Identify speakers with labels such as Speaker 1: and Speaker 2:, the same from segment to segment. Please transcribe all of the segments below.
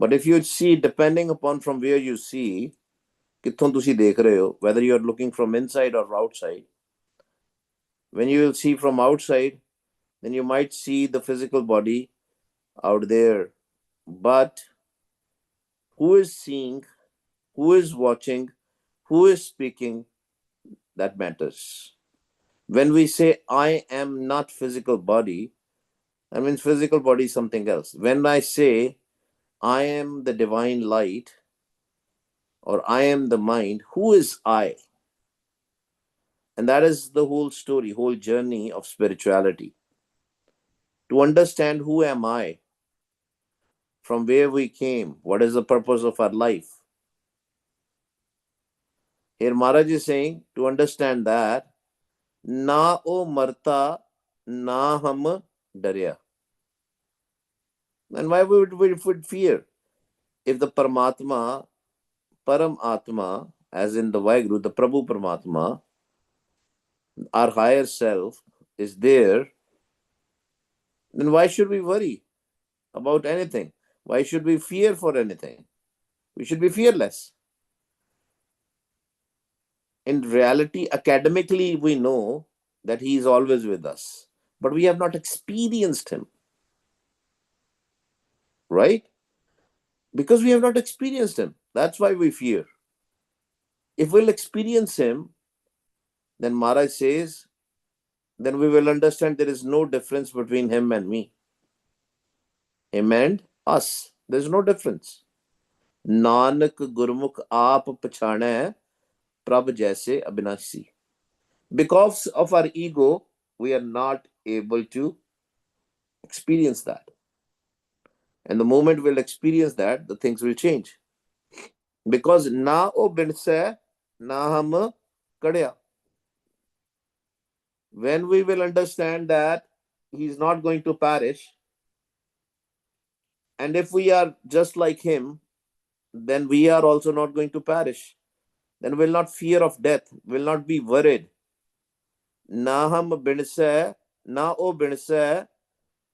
Speaker 1: But if you see, depending upon from where you see, कित्थों तुसी देख रहे हो, whether you are looking from inside or outside, when you will see from outside, then you might see the physical body out there. But who is seeing, who is watching, who is speaking, that matters. When we say, I am not physical body, that means physical body is something else. When I say, I am the divine light, or I am the mind, who is I? And that is the whole story, whole journey of spirituality. To understand who am I, from where we came, what is the purpose of our life. Here Maharaj is saying, to understand that, na o marta, na hum darya. And why would we fear? If the Paramatma, Param Atma, as in the Vaheguru, the Prabhu Paramatma, our higher self is there, then why should we worry about anything? Why should we fear for anything? We should be fearless. In reality, academically, we know that he is always with us, but we have not experienced him, right? Because we have not experienced him. That's why we fear. If we'll experience him, then Maharaj says, then we will understand there is no difference between him and me. Him and us. There's no difference. Nanak Gurmukh aap pachhane prabh jaise abinashi. Because of our ego, we are not able to experience that. And the moment we'll experience that, the things will change. Because na o binse, na hum kadya. When we will understand that he's not going to perish, and if we are just like him, then we are also not going to perish. Then we'll not fear of death, will not be worried. Na hum binse, na o binse,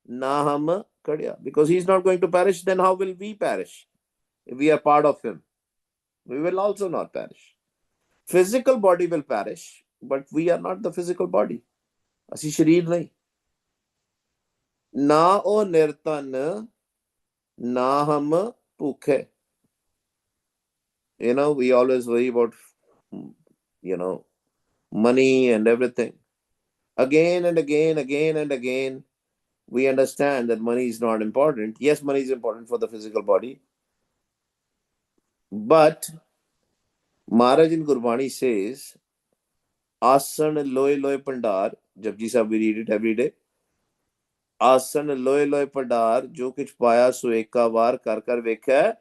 Speaker 1: na hum kadya. Because he's not going to perish, then how will we perish? If we are part of him, we will also not perish. Physical body will perish, but we are not the physical body. ਅਸੀਂ ਸ਼ਰੀਰ ਨਹੀਂ ਨਾ ਉਹ ਨਿਰਤਨ ਨਾ ਹਮ ਭੁੱਖੇ. We always worry about money and everything. Again and again, we understand that money is not important. Yes, money is important for the physical body, but Maharaj in Gurbani says, Asan loy loy pandar. Japji Sahib, we read it every day. ਆਸਨ ਲੋਏ ਲੋਏ ਪਡਾਰ ਜੋ ਕਿਛ ਪਾਇਆ ਸੋ ਏਕਾ ਵਾਰ ਕਰ ਕਰ ਵੇਖਿਆ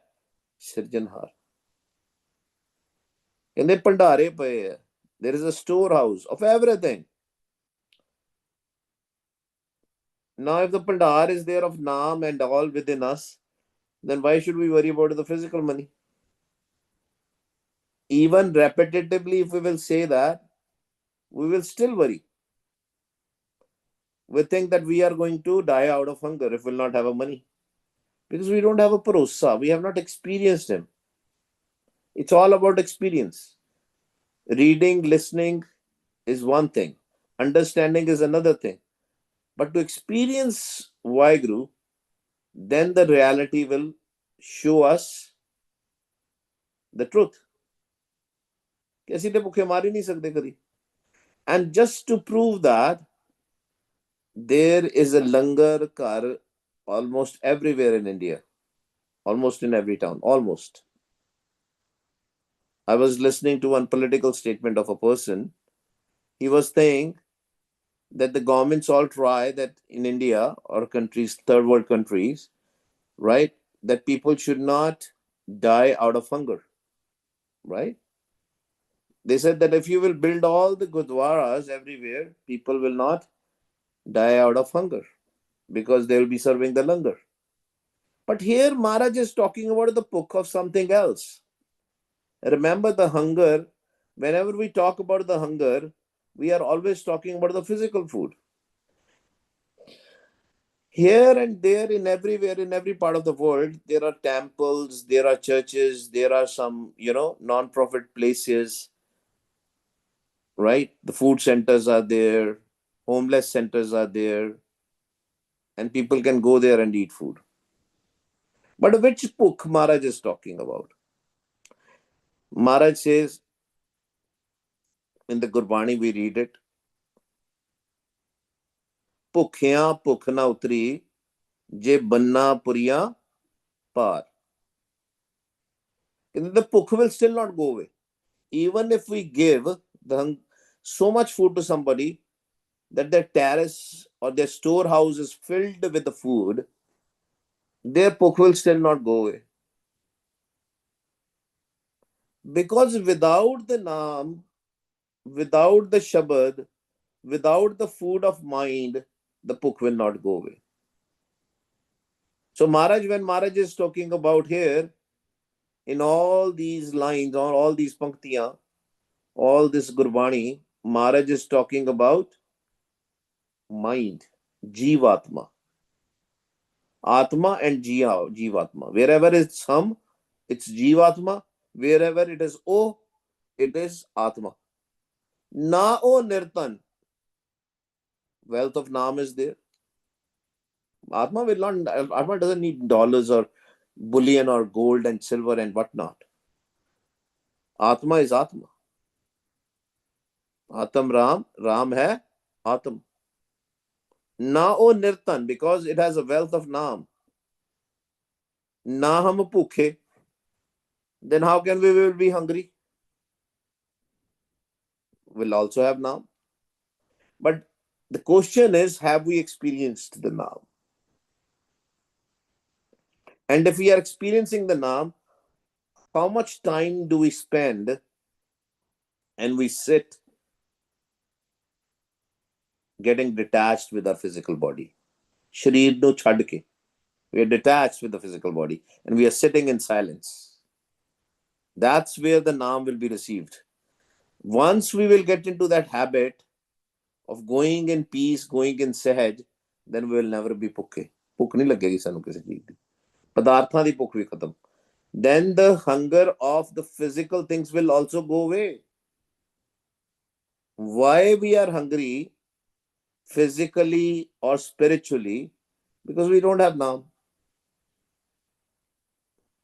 Speaker 1: ਸਿਰਜਨਹਾਰ. ਕਹਿੰਦੇ ਭੰਡਾਰੇ ਪਏ ਆ. There is a storehouse of everything. Now if the pandar is there of naam and all within us, then why should we worry about the physical money? Even repetitively, if we will say that, we will still worry. We think that we are going to die out of hunger if we will not have a money. Because we don't have a parosa. We have not experienced him. It's all about experience. Reading, listening is one thing. Understanding is another thing. But to experience Vaheguru, then the reality will show us the truth. ਅਸੀਂ ਤੇ ਭੁੱਖੇ ਮਾਰ ਹੀ ਨਹੀਂ ਸਕਦੇ ਕਦੀ. And just to prove that, there is a langar ghar almost everywhere in India. Almost in every town. Almost. I was listening to one political statement of a person. He was saying that the governments all try that in India or countries, third world countries, right, that people should not die out of hunger, right? They said that if you will build all the gurdwaras everywhere, people will not die out of hunger because they will be serving the langar. But here Maharaj is talking about the book of something else. Remember the hunger, whenever we talk about the hunger, we are always talking about the physical food. Here and there, in everywhere, in every part of the world, there are temples, there are churches, there are some, non-profit places, right? The food centers are there, homeless centers are there, and people can go there and eat food. But which book Maharaj is talking about? Maharaj says in the Gurbani, we read it, ਭੁੱਖਿਆਂ ਭੁੱਖ ਨਾ ਉਤਰੀ ਜੇ ਬੰਨਾ ਪੁਰੀਆਂ ਪਾਰ. The ਭੁੱਖ will still not go away. Even if we give so much food to somebody that their terrace or their storehouse is filled with the food, their ਭੁੱਖ will still not go away. Because without the Naam, without the Shabad, without the food of mind, the ਭੁੱਖ will not go away. So Maharaj, when Maharaj is talking about here, in all these lines, or all these panktiyan, all this Gurbani, Maharaj is talking about mind, Jivatma. Atma and Jivatma. Wherever it's Ham, it's Jivatma. Wherever it is O, it is Atma. Na O Nirtan. Wealth of Naam is there. Atma doesn't need dollars or bullion or gold and silver and whatnot. Atma is Atma. Atam Ram, Ram hai Atam. Na O Nirtan, because it has a wealth of Naam. Na hum bhukhe. Then how can we will be hungry? We'll also have Naam. But the question is, have we experienced the Naam? And if we are experiencing the Naam, how much time do we spend and we sit getting detached with our physical body? Shareer no chhad ke. We are detached with the physical body and we are sitting in silence. That's where the Naam will be received. Once we will get into that habit of going in peace, going in sahaj, then we will never be ਭੁੱਖੇ. ਭੁੱਖ ਨਹੀਂ ਲੱਗੇਗੀ ਸਾਨੂੰ ਕਿਸੇ ਚੀਜ਼ ਦੀ. ਪਦਾਰਥਾਂ ਦੀ ਭੁੱਖ ਵੀ ਖਤਮ. Then the hunger of the physical things will also go away. Why we are hungry physically or spiritually? Because we don't have Naam.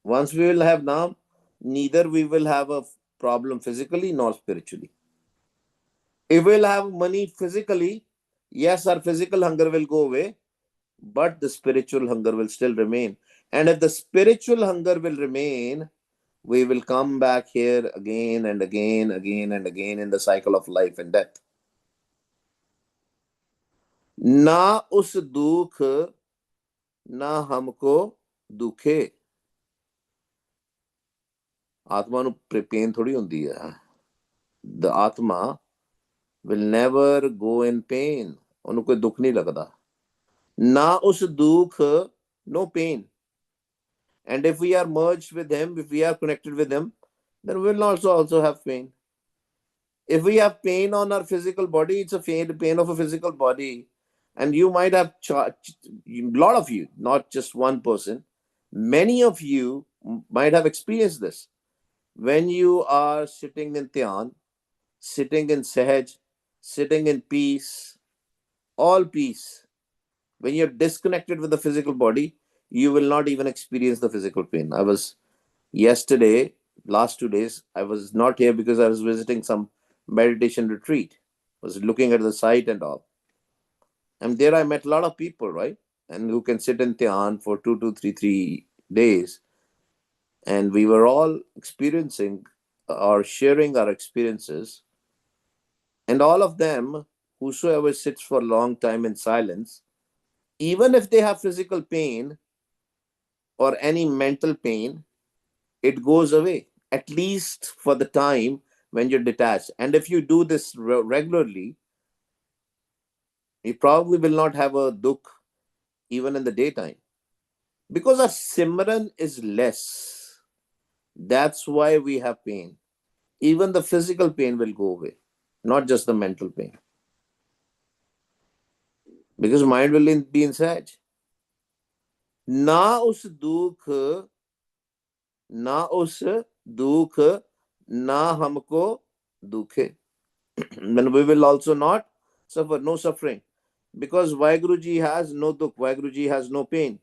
Speaker 1: Once we will have Naam, neither we will have a problem physically nor spiritually. If we'll have money physically, yes, our physical hunger will go away, but the spiritual hunger will still remain. And if the spiritual hunger will remain, we will come back here again and again, again and again in the cycle of life and death. Na us dukh, na humko dukhe. Atma nu pain thodi hundi hai. The Atma will never go in pain. Onu koi dukh nahi lagda. Na us dukh, no pain. And if we are merged with him, if we are connected with him, then we will also have pain. If we have pain on our physical body, it's a pain of a physical body. And you might have, a lot of you, not just one person, many of you might have experienced this. When you are sitting in Dhyan, sitting in Sahaj, sitting in peace, all peace, when you're disconnected with the physical body, you will not even experience the physical pain. I was yesterday, last 2 days, I was not here because I was visiting some meditation retreat. I was looking at the site and all. And there I met a lot of people, right? And who can sit in Dhyan for 3 days. And we were all experiencing or sharing our experiences. And all of them, whosoever sits for a long time in silence, even if they have physical pain or any mental pain, it goes away, at least for the time when you're detached. And if you do this regularly, you probably will not have a dukh even in the daytime. Because our simran is less. That's why we have pain. Even the physical pain will go away, not just the mental pain. Because mind will be in sahaj. ना उस दुख ना उस दुख ना हमको दुखे. Then we will also not suffer, no suffering, because Vaheguru Ji has no dukh, Vaheguru Ji has no pain.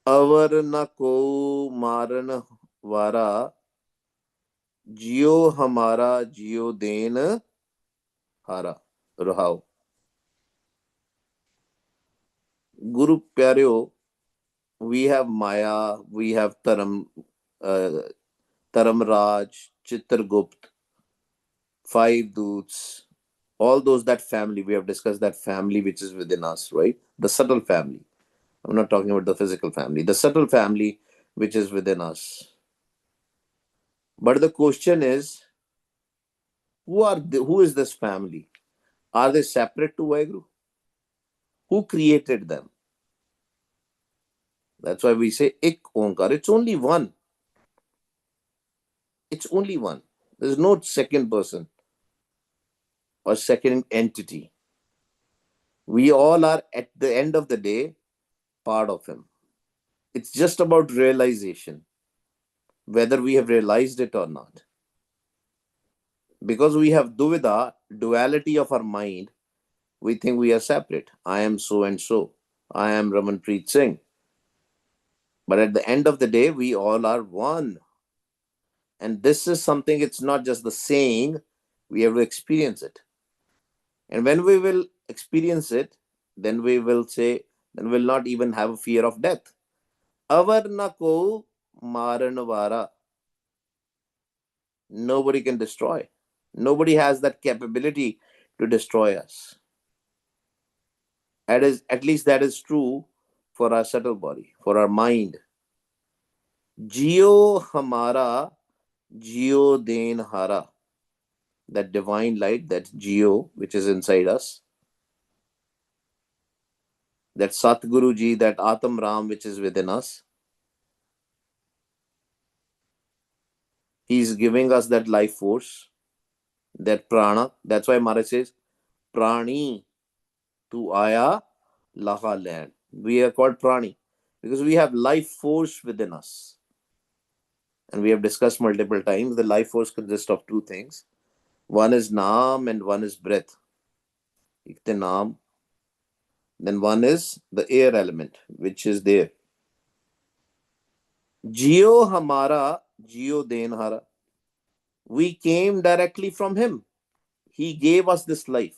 Speaker 1: अवर न को मारन वारा, जियो हमारा जियो देन हारा. रहाओ. गुरु प्यारियो, we have Maya, we have uh, Taramraj, Chitragupt, five Doots, all those, that family, we have discussed that family which is within us, right? The subtle family. I'm not talking about the physical family, the subtle family which is within us. But the question is, who is this family? Are they separate to Vaheguru? Who created them? That's why we say Ik Onkar. It's only one. It's only one. There's no second person or second entity. We all are, at the end of the day, part of him. It's just about realization, whether we have realized it or not. Because we have duvida, duality of our mind, we think we are separate. I am so and so. I am Ramanpreet Singh. But at the end of the day, we all are one. And this is something, it's not just the saying, we have to experience it. And when we will experience it, then we will say, then we'll not even have a fear of death. Avar na ko maranvara. Nobody can destroy. Nobody has that capability to destroy us. At least that is true for our subtle body, for our mind. Jio hamara, Jio den hara. That divine light, that Jio which is inside us, that Satguru Ji, that Atam Ram which is within us, he is giving us that life force, that prana. That's why Maharaj says, Prani tu aya laha land. We are called Prani because we have life force within us. And we have discussed multiple times, the life force consists of two things. One is Naam and one is breath. Ikte Naam. Then one is the air element, which is there. Jio hamara, Jio den hara. We came directly from him. He gave us this life.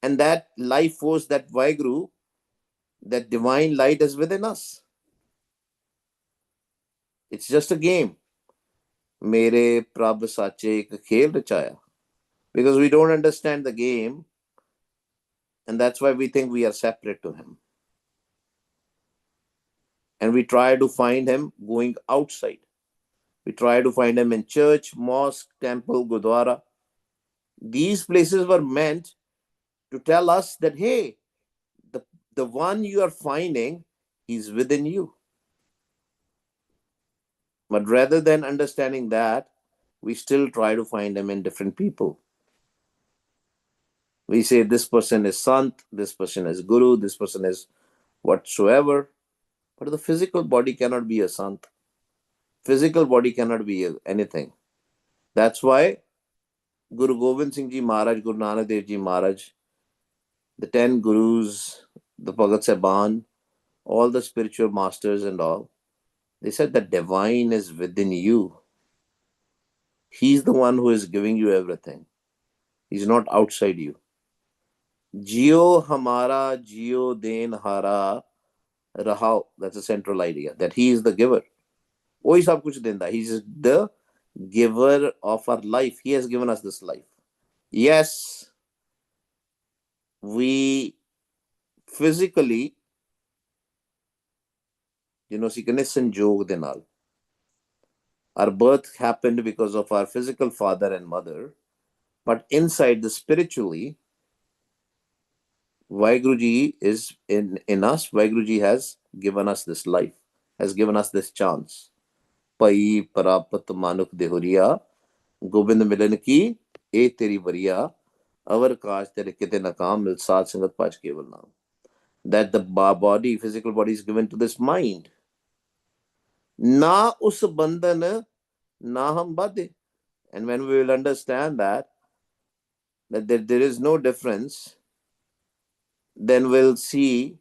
Speaker 1: And that life force, that Vaheguru, that divine light is within us. It's just a game. Mere prabh sache ek khel rachaya. Because we don't understand the game, and that's why we think we are separate to him. And we try to find him going outside. We try to find him in church, mosque, temple, gurdwara. These places were meant to tell us that, hey, the one you are finding, he's within you. But rather than understanding that, we still try to find him in different people. We say this person is Sant, this person is Guru, this person is whatsoever. But the physical body cannot be a Sant. Physical body cannot be anything. That's why Guru Gobind Singh Ji Maharaj, Guru Nanak Dev Ji Maharaj, the 10 Gurus, the Bhagat Saban, all the spiritual masters and all, they said the divine is within you. He's the one who is giving you everything. He's not outside you. Jio hamara, Jio den hara, rahao. That's a central idea, that he is the giver. Wohi sab kuch denda. He's the giver of our life. He has given us this life. Yes, we physically, sikane sanjog de naal. Our birth happened because of our physical father and mother, but inside, the spiritually, Vaheguruji is in us. Vaheguruji has given us this life, has given us this chance. Pai parapat manuk dehuriya, Gobind milan ki e teri bariya, avar kaaj tere kite nakam mil saat sangat pach keval naam. that the body, physical body, is given to this mind. Na us bandhan na hum badhe. And when we will understand that there is no difference, then we'll see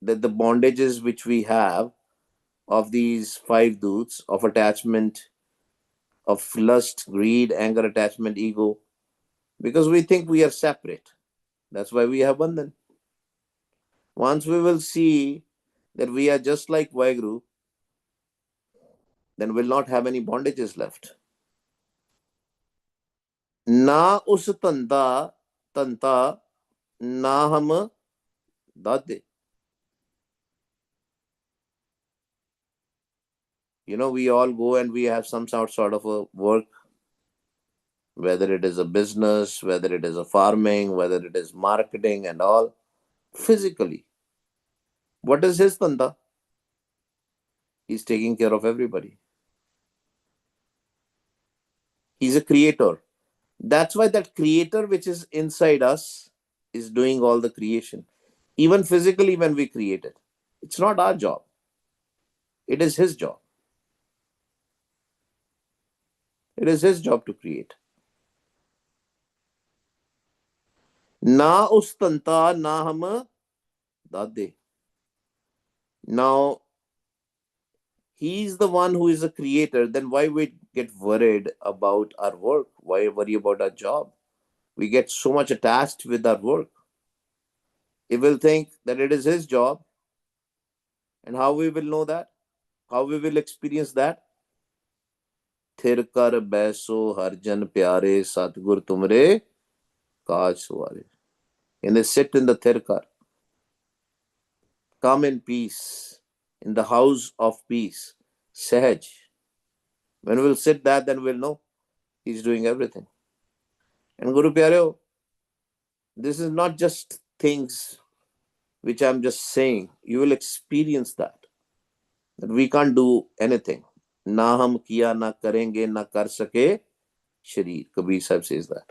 Speaker 1: that the bondages which we have of these five doots of attachment, of lust, greed, anger, attachment, ego, because we think we are separate. That's why we have bandhan. Once we will see that we are just like Vaheguru, then we'll not have any bondages left. Na us tanta na hum dade. We all go and we have some sort of a work, whether it is a business, whether it is a farming, whether it is marketing and all, physically. What is his tanda? He's taking care of everybody. He's a creator. That's why that creator which is inside us is doing all the creation. Even physically, when we create it, it's not our job, it is his job. It is his job to create. Na us tanta na hum dade. Now, he's the one who is a creator. Then why we get worried about our work? Why worry about our job? We get so much attached with our work. He will think that it is his job. And how we will know that? How we will experience that? थिर कर बैसो हर जन प्यारे सतगुर तुमरे काज सुवारे. And they sit in the thirkar. Come in peace, in the house of peace. Sahaj. When we'll sit that, then we'll know he's doing everything. And Guru Pyareo, this is not just things which I'm just saying. You will experience that we can't do anything. Na hum kiya na karenge na kar sake sharir. Kabir Sahib says that.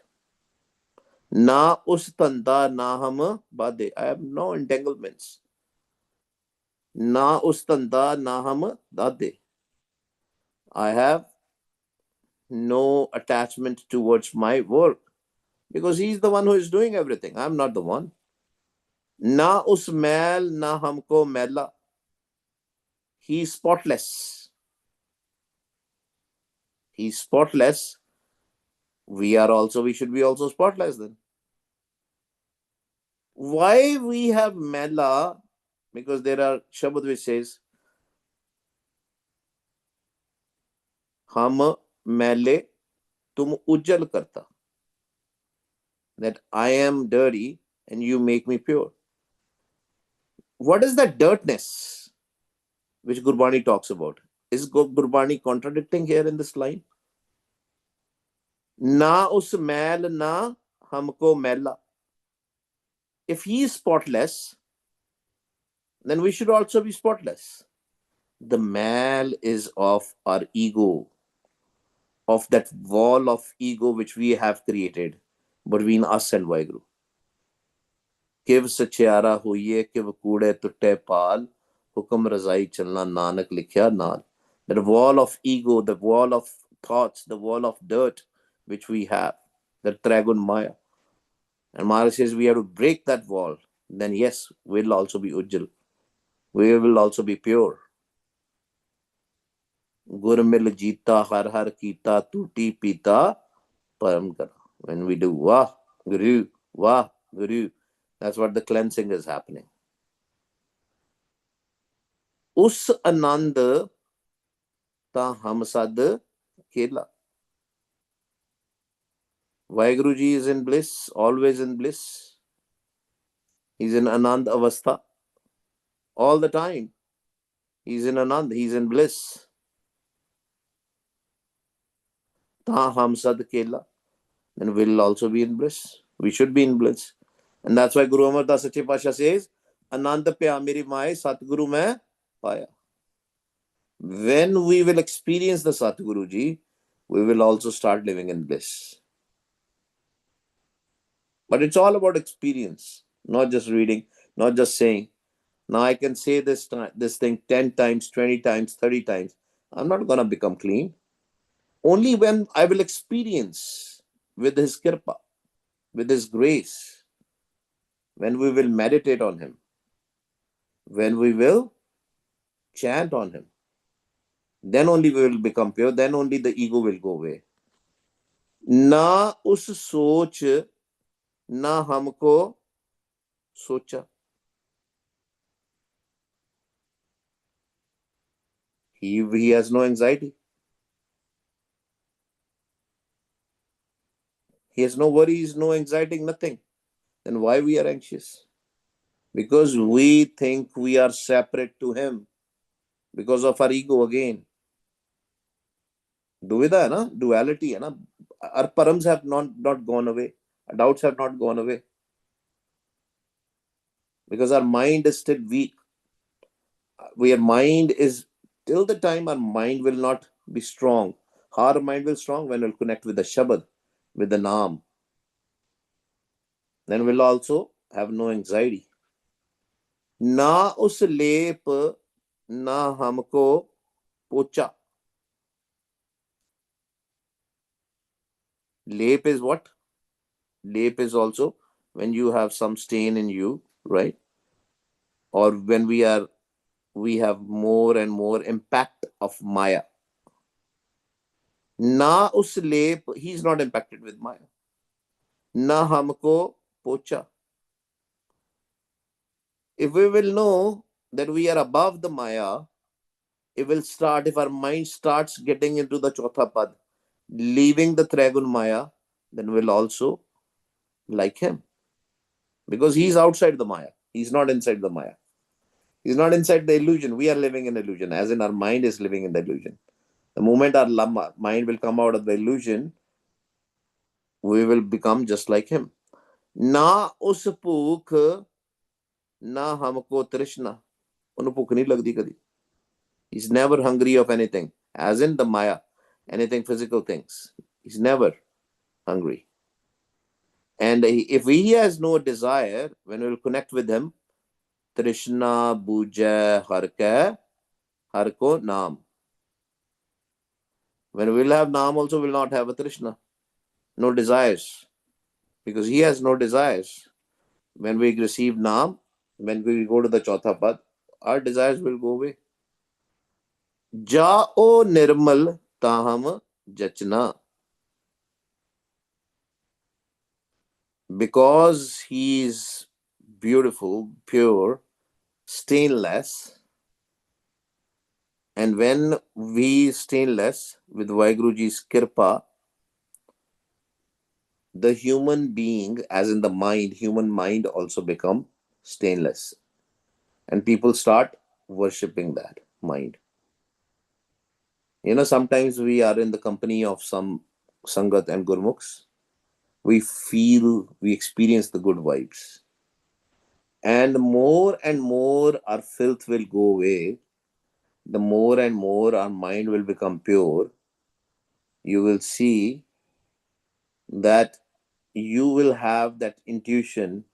Speaker 1: Na us tanda na hum bade. I have no entanglements. Na us tanda na hum dade. I have no attachment towards my work because he's the one who is doing everything. I'm not the one. Na us mail na humko mela. He's spotless. He's spotless. We should be also spotless then. Why we have mela? Because there are Shabad which says, Hum mele tum ujjal karta. That I am dirty and you make me pure. What is that dirtness which Gurbani talks about? Is Gurbani contradicting here in this line? Na us mail na humko mela. If he is spotless, then we should also be spotless. The mal is of our ego, of that wall of ego which we have created between us and Vaheguru. किव सचियारा होइए किव कूड़े तुट्टे पाल हुक्म रजाई चलना नानक लिखया नाल. The wall of ego, the wall of thoughts, the wall of dirt which we have, the Tragun Maya. And Maharaj says we have to break that wall. Then yes, we'll also be ujjal. We will also be pure. Gur mil jeeta har har kita tuti pita param kara. When we do Wah Guru, that's what the cleansing is happening. Us anand ta hum sad kela. Vaheguru Ji is in bliss, always in bliss. He's in Anand Avastha all the time. He's in Anand, he's in bliss. Ta hum sad kela. Then we'll also be in bliss. We should be in bliss. And that's why Guru Amar Das Sache Pasha says, Anand pya meri mai Satguru mein paya. When we will experience the Satguru Ji, we will also start living in bliss. But it's all about experience, not just reading, not just saying. Now I can say this thing 10 times, 20 times, 30 times. I'm not going to become clean. Only when I will experience with His kirpa, with His grace, when we will meditate on Him, when we will chant on Him, then only we will become pure, then only the ego will go away. ना उस सोच ना हमको सोचा. He has no anxiety. He has no worries, no anxiety, nothing. Then why we are anxious? Because we think we are separate to Him because of our ego again. Duvida hai na, duality hai na. Our params have not gone away. Our doubts have not gone away. Because our mind is still weak. Our mind is, till the time our mind will not be strong. Our mind will strong when we'll connect with the Shabad, with the Naam. Then we'll also have no anxiety. ना उस लेप ना हमको पोचा. Lep is what? Lep is also when you have some stain in you, right? Or when we have more and more impact of Maya. Na us lep, he's not impacted with Maya. Na hamko pocha. If we will know that we are above the Maya, it will start, if our mind starts getting into the Chotha Pad, leaving the Trigun Maya, then we'll also like him. Because he's outside the Maya. He's not inside the Maya. He's not inside the illusion. We are living in illusion, as in our mind is living in the illusion. The moment our mind will come out of the illusion, we will become just like him. Na us bhukh, na humko trishna. ਉਹਨੂੰ ਭੁੱਖ ਨਹੀਂ ਲੱਗਦੀ ਕਦੀ. He's never hungry of anything, as in the Maya, anything physical things. He's never hungry. And if he has no desire, when we will connect with him, Trishna Buja Harka Harko Naam. When we will have Naam, also will not have a Trishna. No desires. Because he has no desires. When we receive Naam, when we go to the Chautha Pad, our desires will go away. Jao Nirmal Taham Jachna. Because he is beautiful, pure, stainless, and when we stainless with Vaiguruji's Kirpa, the human being, as in the mind, human mind also become stainless. And people start worshipping that mind. Sometimes we are in the company of some Sangat and Gurmukhs. We experience the good vibes. And more our filth will go away. The more and more our mind will become pure. You will see that you will have that intuition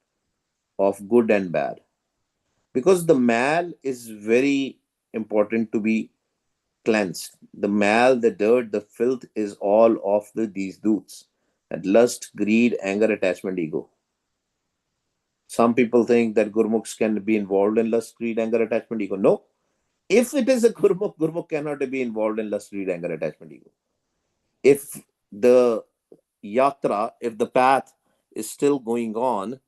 Speaker 1: of good and bad. Because the mal is very important to be cleansed. The mal, the dirt, the filth is all of these doots. That lust, greed, anger, attachment, ego. Some people think that Gurmukhs can be involved in lust, greed, anger, attachment, ego. No. If it is a Gurmukh, Gurmukh cannot be involved in lust, greed, anger, attachment, ego. If the yatra, if the path is still going on,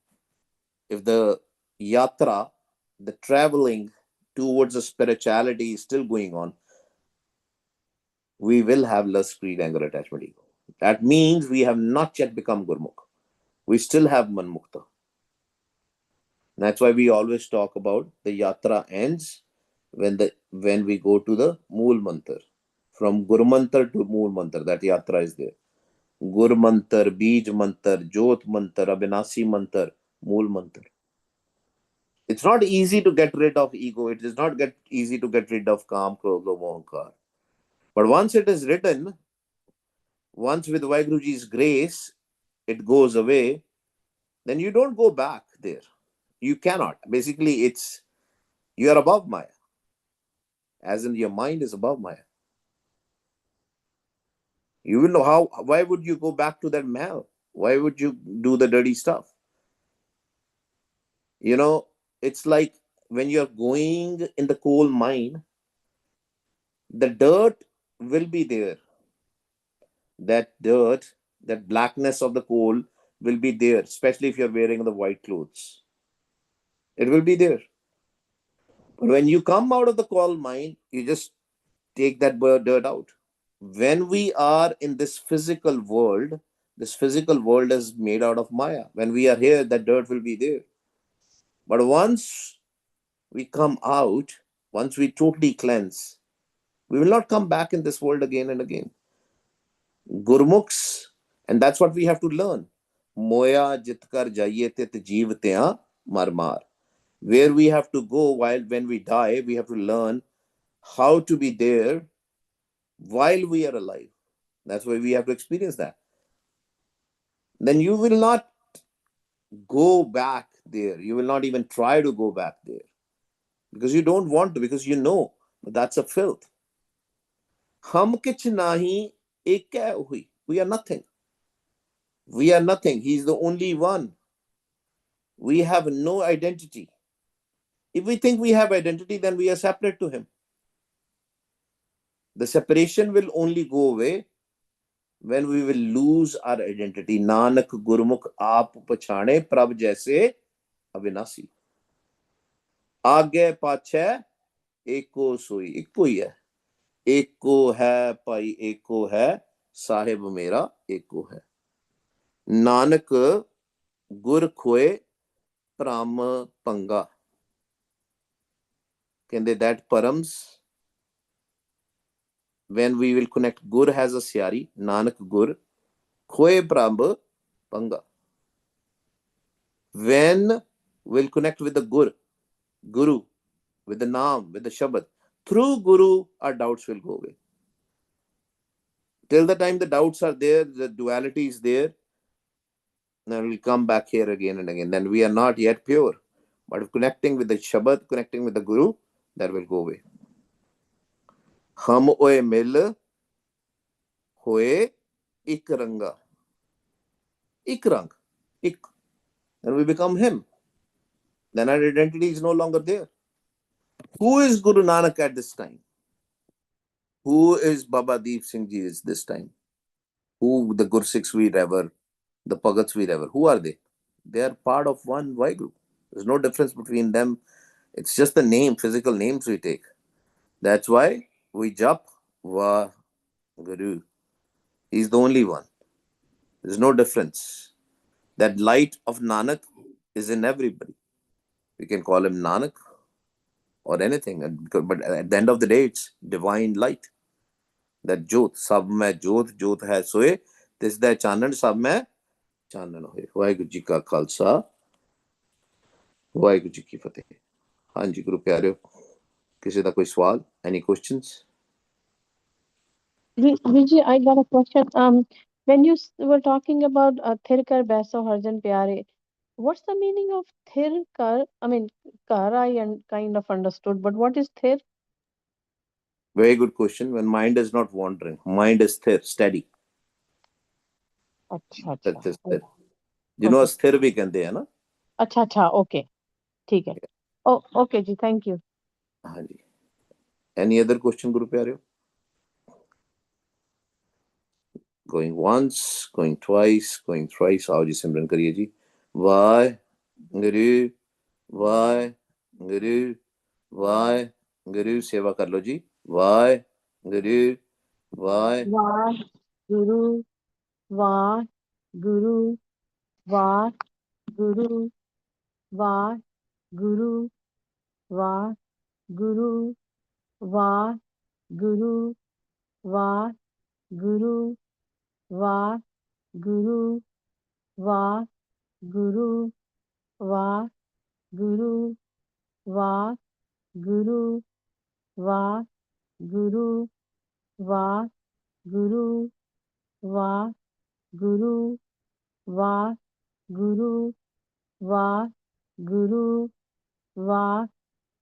Speaker 1: if the yatra, the traveling towards the spirituality is still going on, we will have lust, greed, anger, attachment, ego. That means we have not yet become Gurmukh. We still have Manmukta. That's why we always talk about the yatra ends when we go to the Mool Mantar. From Guru Mantar to Mool Mantar, that yatra is there. Gur Mantar, Bij Mantar, Jot Mantar, Abhinasi Mantar, Mool Mantar. It's not easy to get rid of ego. It is not easy to get rid of Kam, Krodha, Mohankar. But once it is written, once with Vaiguruji's grace, it goes away, then you don't go back there. You cannot. Basically, it's You are above Maya, as in your mind is above Maya. You will know how. Why would you go back to that mahal? Why would you do the dirty stuff? You know, it's like when you're going in the coal mine, the dirt will be there. That dirt, that blackness of the coal will be there, especially if you're wearing the white clothes. It will be there. But when you come out of the coal mine, you just take that dirt out. When we are in this physical world is made out of Maya. When we are here, that dirt will be there. But once we come out, once we totally cleanse, we will not come back in this world again and again. Gurmukhs, and that's what we have to learn. Moya jitkar jaye tit jeev tya mar mar. Where we have to go while when we die, we have to learn how to be there while we are alive. That's why we have to experience that. Then you will not go back there. You will not even try to go back there because you don't want to, because you know that's a filth. Hum kich nahi ek hai hui. We are nothing. We are nothing. He is the only one. We have no identity. If we think we have identity, then we are separate to him. The separation will only go away when we will lose our identity. Nanak Gurmukh aap pachane prab jaise अविनाशी. आगे पाछे एको सोई. एको ही है. एको है भाई, एको है साहिब मेरा, एको है. नानक गुर खोए भ्रम पंगा. कहते that params, when we will connect, gur has a syari, nanak gur खोए भ्रम पंगा. When we'll connect with the guru, with the naam, with the shabad, through guru our doubts will go away. Till the time the doubts are there, the duality is there, then we'll come back here again and again. Then we are not yet pure. But connecting with the Shabad, connecting with the Guru, that will go away. Hum oe mil hoye ik ranga. Ik rang. Ik. Then we become him. Then our identity is no longer there. Who is Guru Nanak at this time? Who is Baba Deep Singh Ji is this time? Who the Gursikhs we rever, the Pagats we rever, who are they? They are part of one Vaheguru. There's no difference between them. It's just the name, physical names we take. That's why we jap Vaheguru. He's the only one. There's no difference. That light of Nanak is in everybody. We can call him Nanak or anything, but at the end of the day, it's divine light. That Jot, sab mein Jot, Jot hai soe, tis da chanan, sab mein ਚਾਨਣ ਹੋਏ. ਵਾਹਿਗੁਰੂ ਜੀ ਕਾ ਖਾਲਸਾ, ਵਾਹਿਗੁਰੂ ਜੀ ਕੀ ਫਤਿਹ. ਹਾਂਜੀ ਗੁਰੂ ਪਿਆਰਿਓ, ਕਿਸੇ ਦਾ ਕੋਈ ਸਵਾਲ? Any questions?
Speaker 2: Viji, I got a question. When you were talking about Thirkar Baisa Harjan Pyare, what's the meaning of Thirkar? I mean, Kar I kind of understood, but what is Thir?
Speaker 1: Very good question. When mind is not wandering, mind is steady.
Speaker 2: अच्छा
Speaker 1: That is
Speaker 2: अच्छा.
Speaker 1: जिन्हों स्थिर भी कहते हैं ना.
Speaker 2: अच्छा अच्छा, ओके, ठीक है. Oh, okay ji, thank you.
Speaker 1: हाँ जी. Any other question गुरु प्यारियो? Going once, going twice, going thrice. आओ जी सिमरन करिए जी. वाहिगुरु वाहिगुरु वाहिगुरु. सेवा कर लो जी. वाहिगुरु
Speaker 2: वाहिगुरु वाहिगुरु वाहिगुरु वाहिगुरु वाहिगुरु वाहिगुरु वाहिगुरु वाहिगुरु वाहिगुरु वाहिगुरु वाहिगुरु वाहिगुरु वाहिगुरु वाहिगुरु वाहिगुरु वाहिगुरु वाहिगुरु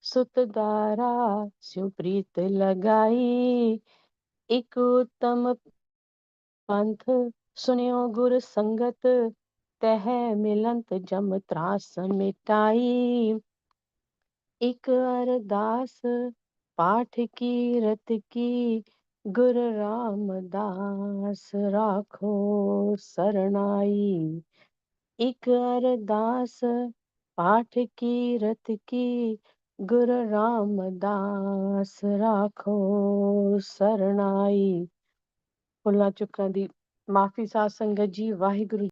Speaker 2: ਸੁਤਦਾਰਾ ਸਿਉ ਪ੍ਰੀਤ ਲਗਾਈ, ਇਕ ਉਤਮ ਪੰਥ ਸੁਨਿਓ ਗੁਰ ਸੰਗਤ, ਤਹ ਮਿਲੰਤ ਜਮ ਤਰਾਸ ਮਿਟਾਈ। ਇਕ ਅਰਦਾਸ ਪਾਠ ਕੀਰਤ ਕੀ, ਗੁਰ ਰਾਮਦਾਸ ਰਾਖੋ ਸਰਨਾਈ। ਇਕ ਅਰਦਾਸ ਪਾਠ ਕੀਰਤ ਕੀ, ਗੁਰ ਰਾਮਦਾਸ ਰਾਖੋ ਸਰਨਾਈ। ਭੁੱਲਾਂ ਚੁੱਕਾਂ ਦੀ ਮਾਫੀ ਸਾਧ ਸੰਗਤ ਜੀ। ਵਾਹਿਗੁਰੂ